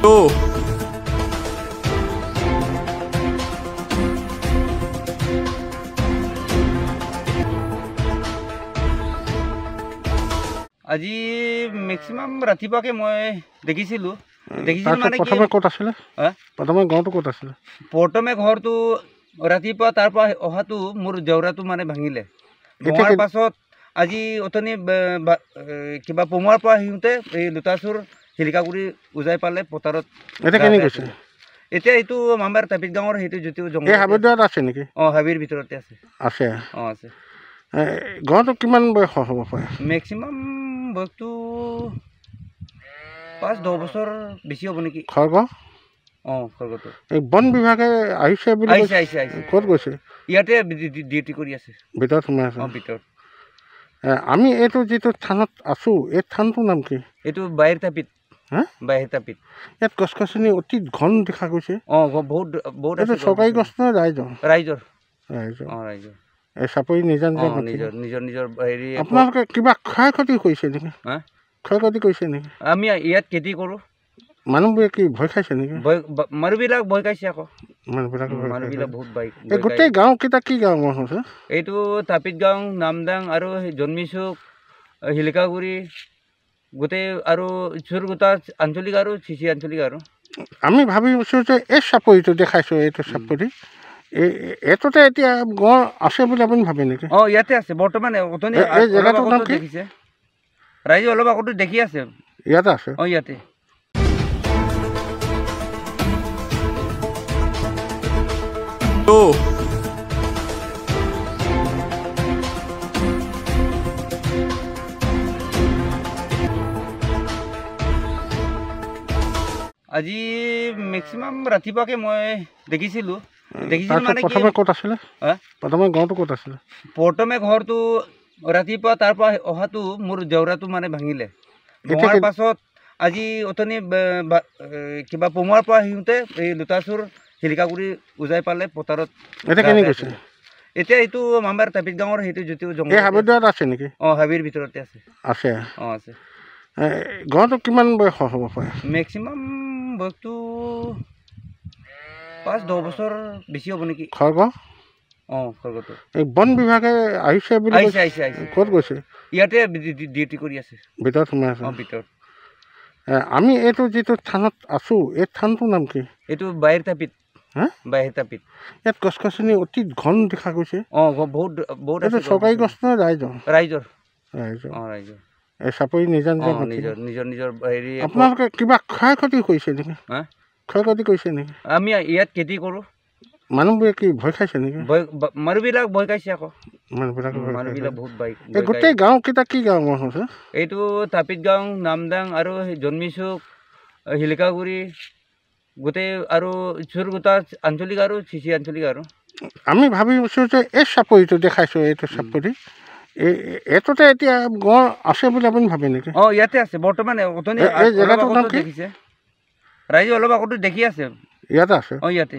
আজি মেক্সিমাম ৰাতিপুৱাকে মই দেখিছিলোঁ মানে প্ৰথমে ক'ত আছিলে প্ৰথমে গাঁৱটো ক'ত আছিলে প্ৰথমে ঘৰটো ৰাতিপুৱা তাৰ পৰা অহাটো মোৰ জেওৰাটো মানে ভাঙিলে ভঙাৰ পাছত আজি অথনি কিবা পমুৱাৰ পৰা সিহঁতে এই লুটাচুৰ শিলিকাগুৰি উজাই পালে পথাৰত এতিয়া এইটো আমাৰ তাপিত গাঁৱৰ সেইটো যিটো জংঘল আছে নেকি হাবিৰ ভিতৰতে আছে আছে আছে গাঁৱটো কিমান বয়স হ'ব পাৰে মেক্সিমাম বয়সটো 5-10 বছৰ বেছি হ'ব নেকি খড়গাঁও খড়গাঁৱটো এই বন বিভাগে আহিছে ক'ত গৈছে ইয়াতে ডিউটি কৰি আছে ভিতৰত সোমাই আছে ভিতৰত আমি এইটো যিটো স্থানত আছোঁ এই স্থানটোৰ নাম কি এইটো বাহিৰ তাপিত বাহিৰ তাপিত ইয়াত গছ গছনি অতি ঘন দেখা গৈছে বহুত এইটো চৰকাৰী গছ নহয় ৰাইজৰ এই চাপৰি নিজৰ হেৰি আপোনালোকে কিবা ক্ষয় ক্ষতি কৰিছে নেকি ক্ষয় ক্ষতি কৰিছে নেকি আমি ইয়াত খেতি কৰোঁ মানুহবোৰে কি ভয় খাইছে নেকি মানুহবিলাক ভয় খাইছে আকৌ মানুহবিলাক বহুত ভয় গোটেই গাঁওকেইটা কি গাঁও হৈছে এইটো তাপিত গাঁও নামদাং আৰু জন্মিচুক শিলিকাগুৰি গোটেই আৰু চুৰগুটা আঞ্চলিক আৰু চিচি আঞ্চলিক আৰু আমি ভাবিছোঁ যে এই চাপৰিটো দেখাইছোঁ এইটো চাপৰি এইটোতে এতিয়া গড় আছে বুলি আপুনি ভাবে নেকি ইয়াতে আছে বৰ্তমান দেখিছে ৰাইজে অলপ আগতো দেখি আছে ইয়াতে আছে ইয়াতে আজি মেক্সিমাম ৰাতিপুৱাকে মই দেখিছিলোঁ মানে প্ৰথমে ক'ত আছিলে প্ৰথমে গাঁৱটো ক'ত আছিলে প্ৰথমে ঘৰটো ৰাতিপুৱা তাৰ পৰা অহাটো মোৰ জেওৰাটো মানে ভাঙিলে ভঙাৰ পাছত আজি অথনি কিবা পমুৱাৰ পৰা সিহঁতে এই লুটাচুৰ শিলিকাগুৰি উজাই পালে পথাৰত এতিয়া এইটো আমাৰ তাপিত গাঁৱৰ সেইটো যিটো জংঘল আছে নেকি হাবিৰ ভিতৰতে আছে আছে আছে গাঁৱটো কিমান বয়স হ'ব পাৰে মেক্সিমাম বয়সটো 5-10 বছৰ বেছি হ'ব নেকি খড়গাঁও খড়গাঁৱটো এই বন বিভাগে আহিছে ক'ত গৈছে ইয়াতে ডিউটি কৰি আছে ভিতৰত সোমাই আছে ভিতৰত আমি এইটো যিটো স্থানত আছোঁ এই স্থানটোৰ নাম কি এইটো বাহিৰ তাপিত বাহিৰ তাপিত ইয়াত গছ গছনি অতি ঘন দেখা গৈছে বহুত চৰকাৰী গছ নহয় ৰাইজৰ এই চাপৰি নিজৰ হেৰি আপোনালোকে কিবা ক্ষয় ক্ষতি কৰিছে নেকি ক্ষয় ক্ষতি কৰিছে নেকি আমি ইয়াত খেতি কৰোঁ মানুহবোৰে কি ভয় খাইছে নেকি মানুহবিলাক ভয় খাইছে আকৌ মানুহবিলাক বহুত ভয় গোটেই গাঁওকেইটা কি গাঁও হৈছে এইটো তাপিত গাঁও নামদাং আৰু জন্মিচুক শিলিকাগুৰি গোটেই আৰু চুৰগুটা আঞ্চলিক আৰু চিচি আঞ্চলিক আৰু আমি ভাবিছোঁ যে এই চাপৰিটো দেখাইছোঁ এইটো চাপৰি এইটোতে এতিয়া গড় আছে বুলি আপুনি ভাবে নেকি ইয়াতে আছে বৰ্তমান অথনি দেখিছে ৰাইজে অলপ আগতো দেখি আছে ইয়াতে আছে ইয়াতে